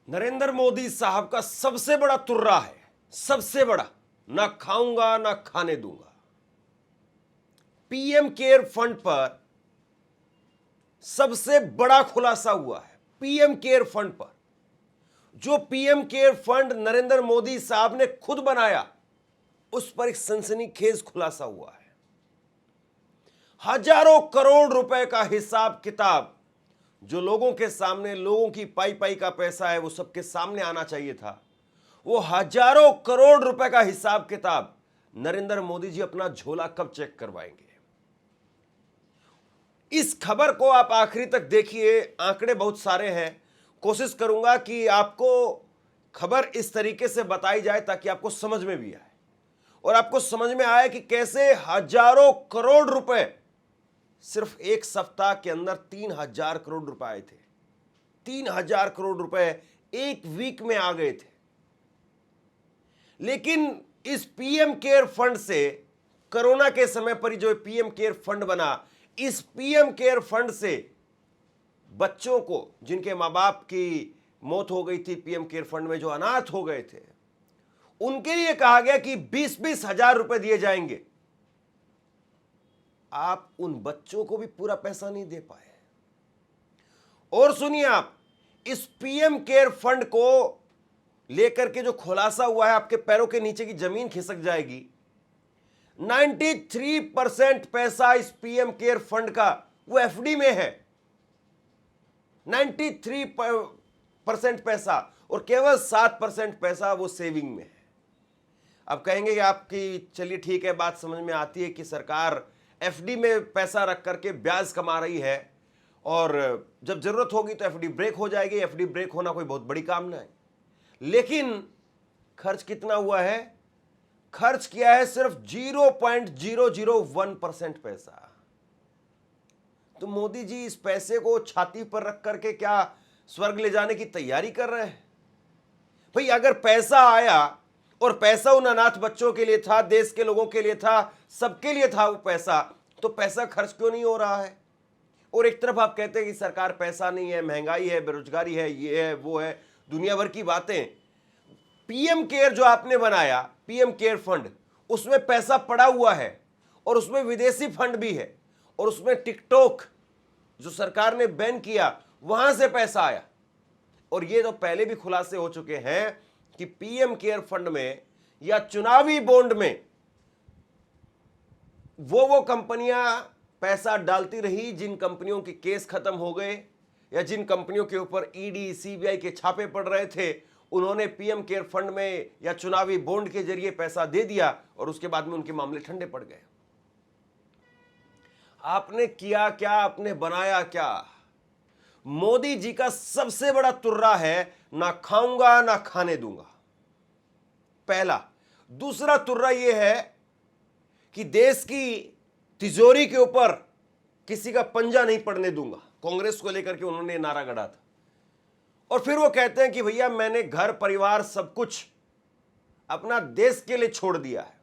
नरेंद्र मोदी साहब का सबसे बड़ा तुर्रा है, सबसे बड़ा, ना खाऊंगा ना खाने दूंगा। पीएम केयर फंड पर सबसे बड़ा खुलासा हुआ है। पीएम केयर फंड पर, जो PM care fund Narendra Modi साहब ने खुद बनाया, उस पर एक सनसनीखेज खुलासा हुआ है। हजारों करोड़ रुपए का हिसाब किताब जो लोगों के सामने, लोगों की पाई पाई का पैसा है, वो सबके सामने आना चाहिए था। वो हजारों करोड़ रुपए का हिसाब किताब नरेंद्र मोदी जी अपना झोला कब चेक करवाएंगे? इस खबर को आप आखिरी तक देखिए, आंकड़े बहुत सारे हैं। कोशिश करूंगा कि आपको खबर इस तरीके से बताई जाए ताकि आपको समझ में भी आए और आपको समझ में आए कि कैसे हजारों करोड़ रुपए सिर्फ एक सप्ताह के अंदर 3,000 करोड़ रुपए आए थे। 3,000 करोड़ रुपए एक वीक में आ गए थे। लेकिन इस पीएम केयर फंड से, कोरोना के समय पर जो पीएम केयर फंड बना, इस पीएम केयर फंड से बच्चों को, जिनके मां बाप की मौत हो गई थी पीएम केयर फंड में, जो अनाथ हो गए थे, उनके लिए कहा गया कि 20-20 हजार रुपए दिए जाएंगे। आप उन बच्चों को भी पूरा पैसा नहीं दे पाए। और सुनिए आप, इस पीएम केयर फंड को लेकर के जो खुलासा हुआ है, आपके पैरों के नीचे की जमीन खिसक जाएगी। 93% पैसा इस पीएम केयर फंड का वो एफडी में है। 93% पैसा, और केवल 7% पैसा वो सेविंग में है। अब कहेंगे कि आपकी, चलिए ठीक है, बात समझ में आती है कि सरकार एफडी में पैसा रख करके ब्याज कमा रही है और जब जरूरत होगी तो एफडी ब्रेक हो जाएगी। एफडी ब्रेक होना कोई बहुत बड़ी काम ना है। लेकिन खर्च कितना हुआ है? खर्च किया है सिर्फ 0.001% पैसा। तो मोदी जी इस पैसे को छाती पर रख करके क्या स्वर्ग ले जाने की तैयारी कर रहे हैं? भाई, अगर पैसा आया और पैसा उन अनाथ बच्चों के लिए था, देश के लोगों के लिए था, सबके लिए था वो पैसा, तो पैसा खर्च क्यों नहीं हो रहा है? और एक तरफ आप कहते हैं कि सरकार पैसा नहीं है, महंगाई है, बेरोजगारी है, ये है, वो है, दुनिया भर की बातें। पीएम केयर जो आपने बनाया, पीएम केयर फंड, उसमें पैसा पड़ा हुआ है और उसमें विदेशी फंड भी है और उसमें टिकटॉक जो सरकार ने बैन किया, वहां से पैसा आया। और ये तो पहले भी खुलासे हो चुके हैं कि पीएम केयर फंड में या चुनावी बॉन्ड में वो कंपनियां पैसा डालती रही जिन कंपनियों के केस खत्म हो गए या जिन कंपनियों के ऊपर ईडी सीबीआई के छापे पड़ रहे थे, उन्होंने पीएम केयर फंड में या चुनावी बॉन्ड के जरिए पैसा दे दिया और उसके बाद में उनके मामले ठंडे पड़ गए। आपने किया क्या? आपने बनाया क्या? मोदी जी का सबसे बड़ा तुर्रा है, ना खाऊंगा ना खाने दूंगा, पहला। दूसरा तुर्रा यह है कि देश की तिजोरी के ऊपर किसी का पंजा नहीं पड़ने दूंगा। कांग्रेस को लेकर के उन्होंने नारा गढ़ा था। और फिर वो कहते हैं कि भैया मैंने घर परिवार सब कुछ अपना देश के लिए छोड़ दिया है।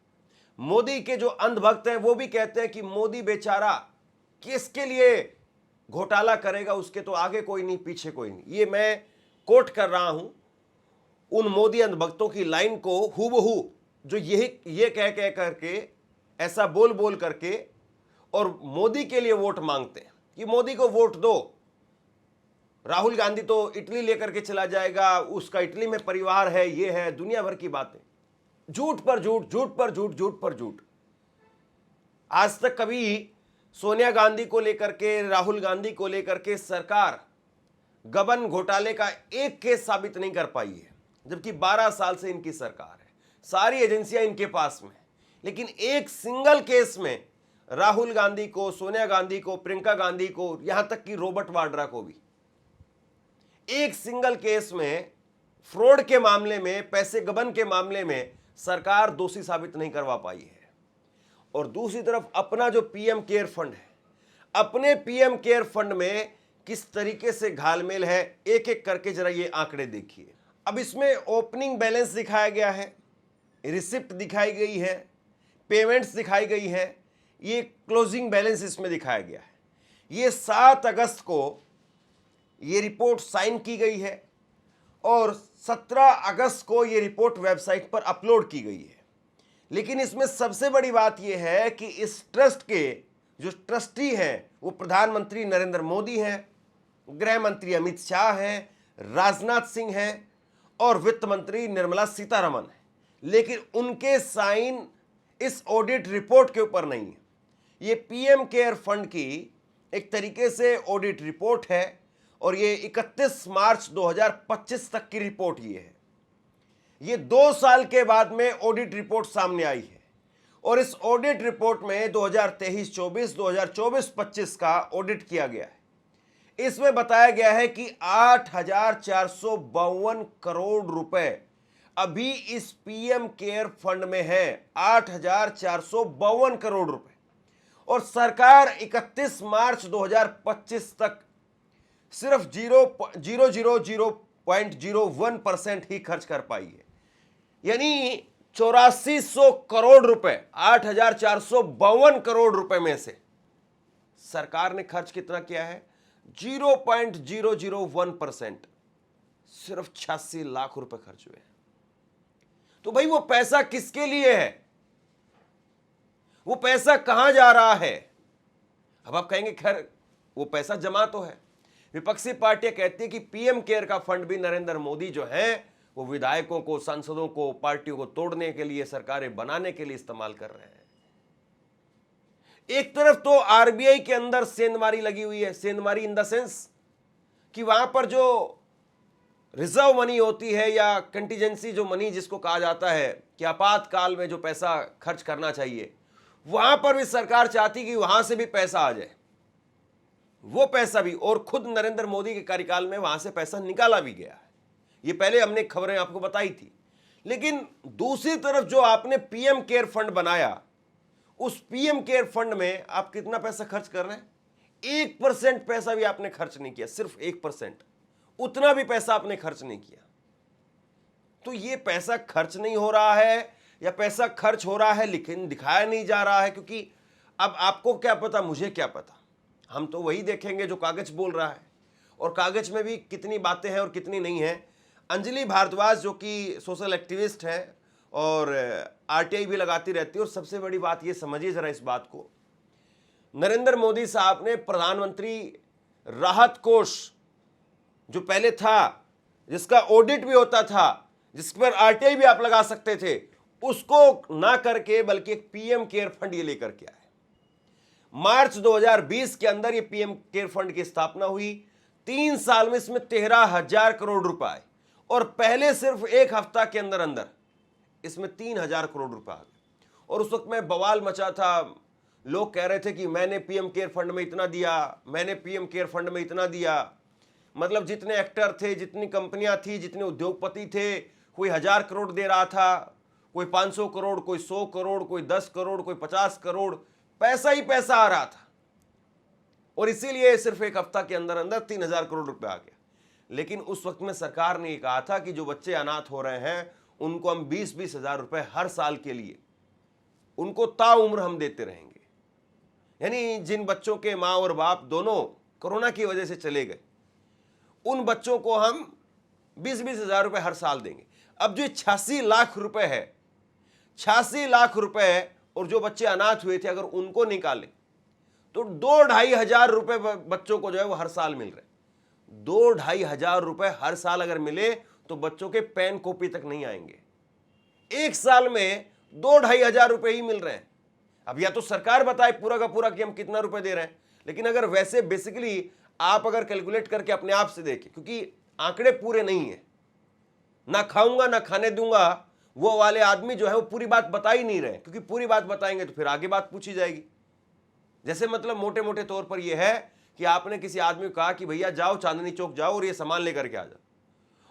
मोदी के जो अंधभक्त हैं वो भी कहते हैं कि मोदी बेचारा किसके लिए घोटाला करेगा, उसके तो आगे कोई नहीं, पीछे कोई नहीं। ये मैं कोट कर रहा हूं उन मोदी अंधभक्तों की लाइन को हूबहू, जो ये कह करके, ऐसा बोल बोल करके और मोदी के लिए वोट मांगते हैं कि मोदी को वोट दो, राहुल गांधी तो इटली लेकर के चला जाएगा, उसका इटली में परिवार है, ये है, दुनिया भर की बातें। झूठ पर झूठ, झूठ पर झूठ, झूठ पर झूठ। आज तक कभी सोनिया गांधी को लेकर के, राहुल गांधी को लेकर के सरकार गबन घोटाले का एक केस साबित नहीं कर पाई है, जबकि 12 साल से इनकी सरकार है, सारी एजेंसियां इनके पास में। लेकिन एक सिंगल केस में राहुल गांधी को, सोनिया गांधी को, प्रियंका गांधी को, यहां तक कि रॉबर्ट वाड्रा को भी, एक सिंगल केस में, फ्रॉड के मामले में, पैसे गबन के मामले में सरकार दोषी साबित नहीं करवा पाई है। और दूसरी तरफ अपना जो पीएम केयर फंड है, अपने पीएम केयर फंड में किस तरीके से घालमेल है, एक एक करके जरा ये आंकड़े देखिए। अब इसमें ओपनिंग बैलेंस दिखाया गया है, रिसिप्ट दिखाई गई है, पेमेंट्स दिखाई गई है, ये क्लोजिंग बैलेंस इसमें दिखाया गया है। ये 7 अगस्त को ये रिपोर्ट साइन की गई है और 17 अगस्त को यह रिपोर्ट वेबसाइट पर अपलोड की गई है। लेकिन इसमें सबसे बड़ी बात यह है कि इस ट्रस्ट के जो ट्रस्टी हैं वो प्रधानमंत्री नरेंद्र मोदी हैं, गृह मंत्री अमित शाह हैं, राजनाथ सिंह हैं और वित्त मंत्री निर्मला सीतारमण है। लेकिन उनके साइन इस ऑडिट रिपोर्ट के ऊपर नहीं है। ये पीएम केयर फंड की एक तरीके से ऑडिट रिपोर्ट है और ये 31 मार्च 2025 तक की रिपोर्ट ये है। ये 2 साल के बाद में ऑडिट रिपोर्ट सामने आई है और इस ऑडिट रिपोर्ट में 2023-24, 2024-25 का ऑडिट किया गया है। इसमें बताया गया है कि 8,452 करोड़ रुपए अभी इस पीएम केयर फंड में है। 8,452 करोड़ रुपए और सरकार 31 मार्च 2025 तक सिर्फ 0.001% ही खर्च कर पाई है। यानी 8400 करोड़ रुपए, 8,452 करोड़ रुपए में से सरकार ने खर्च कितना किया है? 0.001%, सिर्फ 86 लाख रुपए खर्च हुए हैं। तो भाई वो पैसा किसके लिए है? वो पैसा कहां जा रहा है? अब आप कहेंगे खैर वो पैसा जमा तो है। विपक्षी पार्टियां कहती है कि पीएम केयर का फंड भी नरेंद्र मोदी जो है वो विधायकों को, सांसदों को, पार्टियों को तोड़ने के लिए, सरकारें बनाने के लिए इस्तेमाल कर रहे हैं। एक तरफ तो आरबीआई के अंदर सेंधमारी लगी हुई है। सेंधमारी इन द सेंस कि वहां पर जो रिजर्व मनी होती है या कंटीजेंसी जो मनी जिसको कहा जाता है कि आपातकाल में जो पैसा खर्च करना चाहिए, वहां पर भी सरकार चाहती कि वहां से भी पैसा आ जाए। वो पैसा भी, और खुद नरेंद्र मोदी के कार्यकाल में वहां से पैसा निकाला भी गया है। ये पहले हमने खबरें आपको बताई थी। लेकिन दूसरी तरफ जो आपने पीएम केयर फंड बनाया, उस पीएम केयर फंड में आप कितना पैसा खर्च कर रहे हैं? 1% पैसा भी आपने खर्च नहीं किया, सिर्फ 1%। उतना भी पैसा आपने खर्च नहीं किया। तो ये पैसा खर्च नहीं हो रहा है या पैसा खर्च हो रहा है लेकिन दिखाया नहीं जा रहा है, क्योंकि अब आपको क्या पता, मुझे क्या पता, हम तो वही देखेंगे जो कागज बोल रहा है। और कागज में भी कितनी बातें हैं और कितनी नहीं है। अंजलि भारद्वाज जो कि सोशल एक्टिविस्ट है और आरटीआई भी लगाती रहती है। और सबसे बड़ी बात ये समझिए जरा इस बात को, नरेंद्र मोदी साहब ने प्रधानमंत्री राहत कोष जो पहले था, जिसका ऑडिट भी होता था, जिस पर आरटीआई भी आप लगा सकते थे, उसको ना करके बल्कि एक पीएम केयर फंड ये लेकर के आए। मार्च 2020 के अंदर ये पीएम केयर फंड की स्थापना हुई। 3 साल में इसमें 13,000 करोड़ रुपए आए और पहले सिर्फ एक हफ्ता के अंदर अंदर इसमें 3,000 करोड़ रुपए आ गए। और उस वक्त में बवाल मचा था। लोग कह रहे थे कि मैंने पीएम केयर फंड में इतना दिया, मैंने पीएम केयर फंड में इतना दिया। मतलब जितने एक्टर थे, जितनी कंपनियां थी, जितने उद्योगपति थे, कोई 1,000 करोड़ दे रहा था, कोई 500 करोड़, कोई 100 करोड़, कोई 10 करोड़, कोई 50 करोड़, पैसा ही पैसा आ रहा था। और इसीलिए सिर्फ एक हफ्ता के अंदर अंदर 3,000 करोड़ रुपए आ गया। लेकिन उस वक्त में सरकार ने कहा था कि जो बच्चे अनाथ हो रहे हैं उनको हम 20-20 हजार रुपए हर साल के लिए उनको ताउम्र हम देते रहेंगे। यानी जिन बच्चों के माँ और बाप दोनों कोरोना की वजह से चले गए, उन बच्चों को हम 20-20 हजार रुपए हर साल देंगे। अब जो 86 लाख रुपए है, 86 लाख रुपए, और जो बच्चे अनाथ हुए थे अगर उनको निकाले तो 2-2.5 हजार रुपए बच्चों को जो है वो हर साल मिल रहे। 2-2.5 हजार रुपए हर साल अगर मिले तो बच्चों के पेन कॉपी तक नहीं आएंगे। एक साल में 2-2.5 हजार रुपए ही मिल रहे हैं। अब या तो सरकार बताए पूरा का पूरा कि हम कितना रुपए दे रहे हैं, लेकिन अगर वैसे बेसिकली आप अगर कैलकुलेट करके अपने आप से देखें, क्योंकि आंकड़े पूरे नहीं है, ना खाऊंगा ना खाने दूंगा वो वाले आदमी जो है वो पूरी बात बता ही नहीं रहे, क्योंकि पूरी बात बताएंगे तो फिर आगे बात पूछी जाएगी। जैसे मतलब मोटे मोटे तौर पर यह है कि आपने किसी आदमी को कहा कि भैया जाओ चांदनी चौक जाओ और ये सामान लेकर के आ जाओ,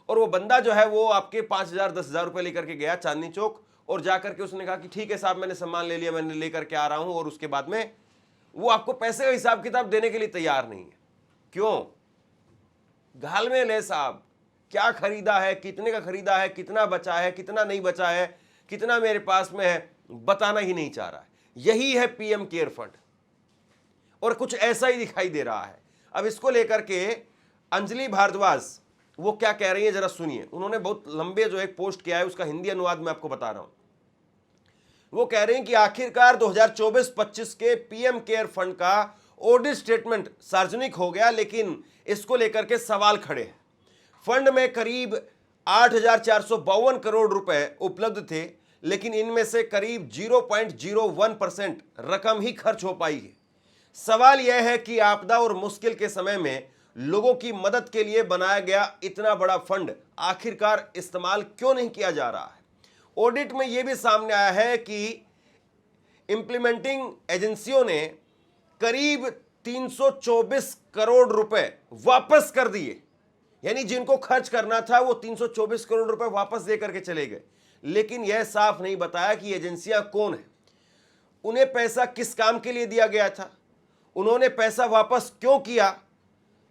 और वो बंदा जो है वो आपके 5,000-10,000 रुपए लेकर के गया चांदनी चौक, और जाकर के उसने कहा कि ठीक है साहब मैंने सामान ले लिया, मैंने लेकर के आ रहा हूं, और उसके बाद में वो आपको पैसे का हिसाब किताब देने के लिए तैयार नहीं है। क्यों? घालमेल है साहब, क्या खरीदा है, कितने का खरीदा है, कितना बचा है, कितना नहीं बचा है, कितना मेरे पास में है, बताना ही नहीं चाह रहा है। यही है पीएम केयर फंड, और कुछ ऐसा ही दिखाई दे रहा है। अब इसको लेकर के अंजलि भारद्वाज वो क्या कह रही है जरा सुनिए। उन्होंने बहुत लंबे जो एक पोस्ट किया है, उसका हिंदी अनुवाद मैं आपको बता रहा हूं। वो कह रहे हैं कि आखिरकार 2024-25 के पीएम केयर फंड का ऑडिट स्टेटमेंट सार्वजनिक हो गया, लेकिन इसको लेकर के सवाल खड़े हैं। फंड में करीब 8,452 करोड़ रुपए उपलब्ध थे, लेकिन इनमें से करीब 0.01% रकम ही खर्च हो पाई है। सवाल यह है कि आपदा और मुश्किल के समय में लोगों की मदद के लिए बनाया गया इतना बड़ा फंड आखिरकार इस्तेमाल क्यों नहीं किया जा रहा है। ऑडिट में यह भी सामने आया है कि इंप्लीमेंटिंग एजेंसियों ने करीब 324 करोड़ रुपए वापस कर दिए, यानी जिनको खर्च करना था वो 324 करोड़ रुपए वापस देकर के चले गए। लेकिन यह साफ नहीं बताया कि एजेंसियां कौन है, उन्हें पैसा किस काम के लिए दिया गया था, उन्होंने पैसा वापस क्यों किया।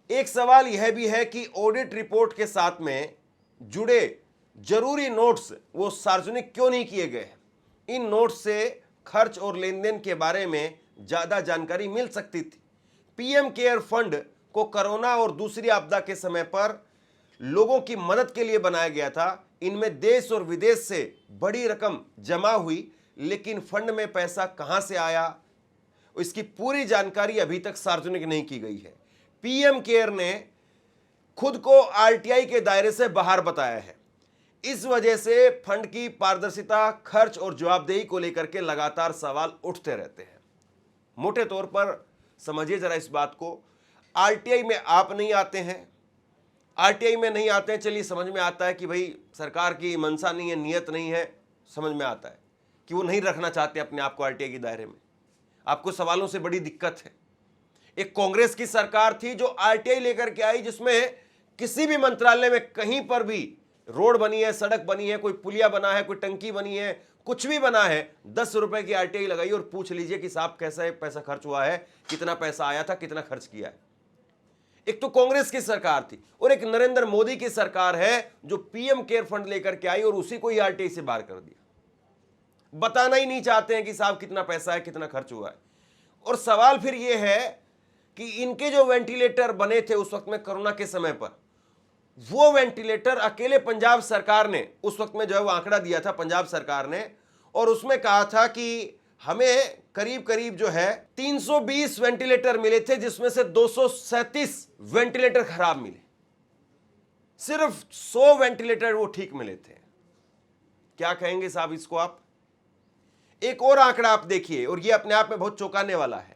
एक सवाल यह भी है कि ऑडिट रिपोर्ट के साथ में जुड़े जरूरी नोट्स वो सार्वजनिक क्यों नहीं किए गए। इन नोट्स से खर्च और लेन देन के बारे में ज्यादा जानकारी मिल सकती थी। पीएम केयर फंड को कोरोना और दूसरी आपदा के समय पर लोगों की मदद के लिए बनाया गया था। इनमें देश और विदेश से बड़ी रकम जमा हुई, लेकिन फंड में पैसा कहां से आया, इसकी पूरी जानकारी अभी तक सार्वजनिक नहीं की गई है। पीएम केयर ने खुद को आरटीआई के दायरे से बाहर बताया है। इस वजह से फंड की पारदर्शिता, खर्च और जवाबदेही को लेकर के लगातार सवाल उठते रहते हैं। मोटे तौर पर समझिए जरा इस बात को, आरटीआई में आप नहीं आते हैं, आरटीआई में नहीं आते हैं, चलिए समझ में आता है कि भाई सरकार की मंशा नहीं है, नियत नहीं है, समझ में आता है कि वो नहीं रखना चाहते अपने आप को आरटीआई के दायरे में। आपको सवालों से बड़ी दिक्कत है। एक कांग्रेस की सरकार थी जो आरटीआई लेकर के आई, जिसमें किसी भी मंत्रालय में कहीं पर भी रोड बनी है, सड़क बनी है, कोई पुलिया बना है, कोई टंकी बनी है, कुछ भी बना है, 10 रुपए की आरटीआई लगाई और पूछ लीजिए कि साहब कैसा पैसा खर्च हुआ है, कितना पैसा आया था, कितना खर्च किया है। एक तो कांग्रेस की सरकार थी और एक नरेंद्र मोदी की सरकार है जो पीएम केयर फंड लेकर के आई और उसी को ही आरटीआई से बाहर कर दिया। बताना ही नहीं चाहते हैं कि साहब कितना पैसा है, कितना खर्च हुआ है। और सवाल फिर यह है कि इनके जो वेंटिलेटर बने थे उस वक्त में कोरोना के समय पर, वो वेंटिलेटर अकेले पंजाब सरकार ने उस वक्त में जो है वो आंकड़ा दिया था पंजाब सरकार ने, और उसमें कहा था कि हमें करीब करीब जो है 320 वेंटिलेटर मिले थे, जिसमें से 237 वेंटिलेटर खराब मिले, सिर्फ 100 वेंटिलेटर वो ठीक मिले थे। क्या कहेंगे साहब इसको आप। एक और आंकड़ा आप देखिए और ये अपने आप में बहुत चौंकाने वाला है।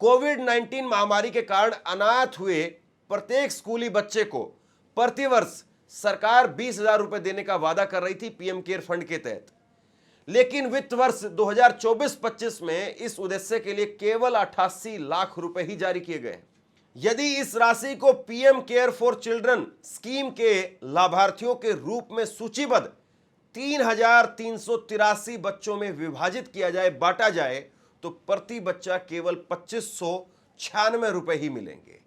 कोविड-19 महामारी के कारण अनाथ हुए प्रत्येक स्कूली बच्चे को प्रतिवर्ष सरकार 20,000 रुपए देने का वादा कर रही थी पीएम केयर फंड के तहत, लेकिन वित्त वर्ष 2024-25 में इस उद्देश्य के लिए केवल 88 लाख रुपए ही जारी किए गए। यदि इस राशि को PM care for children scheme के लाभार्थियों के रूप में सूचीबद्ध 3,383 बच्चों में विभाजित किया जाए, बांटा जाए, तो प्रति बच्चा केवल 2,596 रुपए ही मिलेंगे।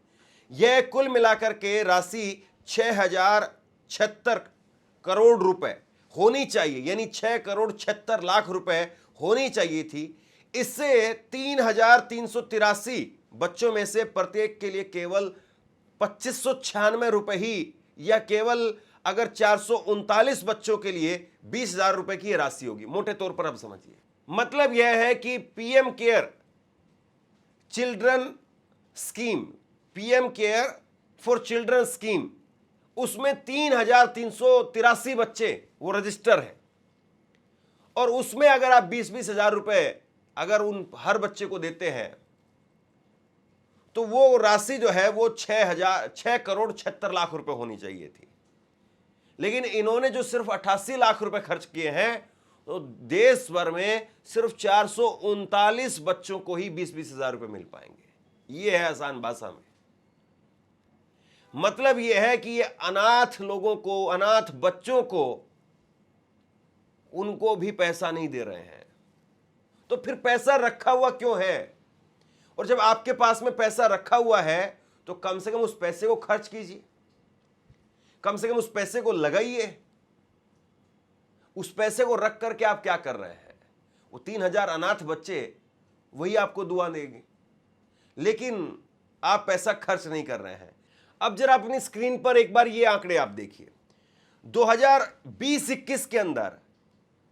यह कुल मिलाकर के राशि 6,076 करोड़ रुपए होनी चाहिए, यानी 6 करोड़ 76 लाख रुपए होनी चाहिए थी। इससे 3,383 बच्चों में से प्रत्येक के लिए केवल 2,596 रुपए ही, या केवल अगर 439 बच्चों के लिए 20,000 रुपए की राशि होगी। मोटे तौर पर अब समझिए, मतलब यह है कि PM care children scheme, PM care for children scheme, उसमें 3,383 बच्चे वो रजिस्टर हैं, और उसमें अगर आप 20-20 हजार रुपए अगर उन हर बच्चे को देते हैं तो वो राशि जो है वो 6 करोड़ 76 लाख रुपए होनी चाहिए थी। लेकिन इन्होंने जो सिर्फ 88 लाख रुपए खर्च किए हैं, तो देश भर में सिर्फ 439 बच्चों को ही 20-20 हजार रुपए मिल पाएंगे। ये है आसान भाषा में। मतलब यह है कि ये अनाथ लोगों को, अनाथ बच्चों को, उनको भी पैसा नहीं दे रहे हैं। तो फिर पैसा रखा हुआ क्यों है? और जब आपके पास में पैसा रखा हुआ है तो कम से कम उस पैसे को खर्च कीजिए, कम से कम उस पैसे को लगाइए। उस पैसे को रख करके आप क्या कर रहे हैं? वो 3,000 अनाथ बच्चे वही आपको दुआ देंगे, लेकिन आप पैसा खर्च नहीं कर रहे हैं। अब जरा अपनी स्क्रीन पर एक बार ये आंकड़े आप देखिए, 2020-21 के अंदर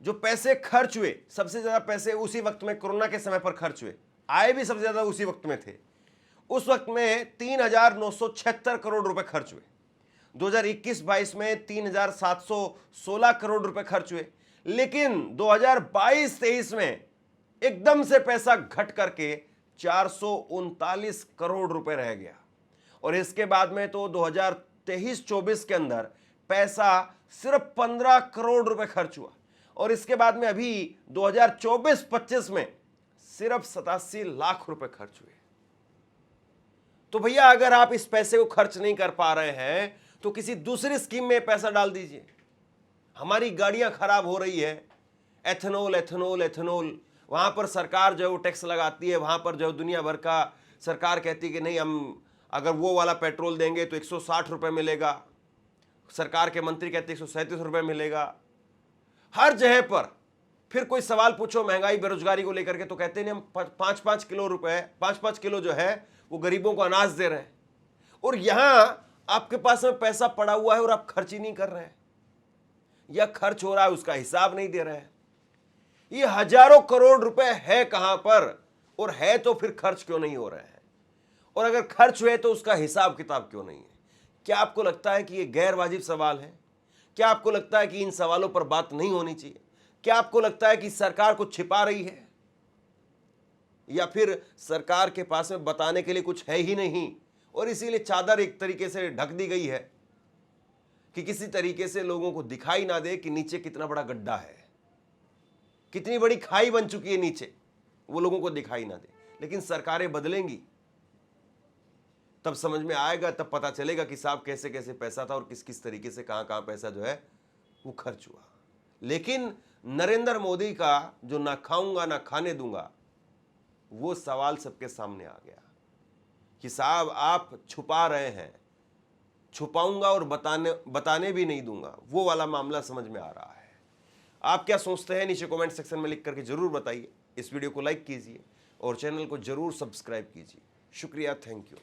जो पैसे खर्च हुए, सबसे ज्यादा पैसे उसी वक्त में कोरोना के समय पर खर्च हुए, आए भी सबसे ज्यादा उसी वक्त में थे। उस वक्त में 3,976 करोड़ रुपए खर्च हुए। 2021-22 में 3,716 करोड़ रुपए खर्च हुए। लेकिन 2022-23 में एकदम से पैसा घट करके 439 करोड़ रुपए रह गया। और इसके बाद में तो 2023-24 के अंदर पैसा सिर्फ 15 करोड़ रुपए खर्च हुआ। और इसके बाद में अभी 2024-25 में सिर्फ 87 लाख रुपए खर्च हुए। तो भैया अगर आप इस पैसे को खर्च नहीं कर पा रहे हैं तो किसी दूसरी स्कीम में पैसा डाल दीजिए। हमारी गाड़ियां खराब हो रही है, एथेनॉल एथेनॉल एथेनॉल, वहां पर सरकार जो है वो टैक्स लगाती है, वहां पर जो दुनिया भर का सरकार कहती है कि नहीं, हम अगर वो वाला पेट्रोल देंगे तो 160 रुपए मिलेगा, सरकार के मंत्री कहते हैं 137 रुपए मिलेगा। हर जगह पर फिर कोई सवाल पूछो महंगाई बेरोजगारी को लेकर के तो कहते हैं हम 5-5 किलो रुपए 5-5 किलो जो है वो गरीबों को अनाज दे रहे हैं। और यहां आपके पास में पैसा पड़ा हुआ है और आप खर्च ही नहीं कर रहे हैं, या खर्च हो रहा है उसका हिसाब नहीं दे रहे हैं। ये हजारों करोड़ रुपए है कहां पर, और है तो फिर खर्च क्यों नहीं हो रहे हैं? और अगर खर्च हुए तो उसका हिसाब किताब क्यों नहीं है? क्या आपको लगता है कि ये गैर वाजिब सवाल है? क्या आपको लगता है कि इन सवालों पर बात नहीं होनी चाहिए? क्या आपको लगता है कि सरकार कुछ छिपा रही है, या फिर सरकार के पास में बताने के लिए कुछ है ही नहीं और इसीलिए चादर एक तरीके से ढक दी गई है कि किसी तरीके से लोगों को दिखाई ना दे कि नीचे कितना बड़ा गड्ढा है, कितनी बड़ी खाई बन चुकी है नीचे, वो लोगों को दिखाई ना दे। लेकिन सरकारें बदलेंगी तब समझ में आएगा, तब पता चलेगा कि साहब कैसे कैसे पैसा था और किस किस तरीके से कहां कहां पैसा जो है वो खर्च हुआ। लेकिन नरेंद्र मोदी का जो ना खाऊंगा ना खाने दूंगा, वो सवाल सबके सामने आ गया कि साहब आप छुपा रहे हैं, छुपाऊंगा और बताने भी नहीं दूंगा, वो वाला मामला समझ में आ रहा है। आप क्या सोचते हैं नीचे कमेंट सेक्शन में लिख करके जरूर बताइए। इस वीडियो को लाइक कीजिए और चैनल को जरूर सब्सक्राइब कीजिए। शुक्रिया, थैंक यू।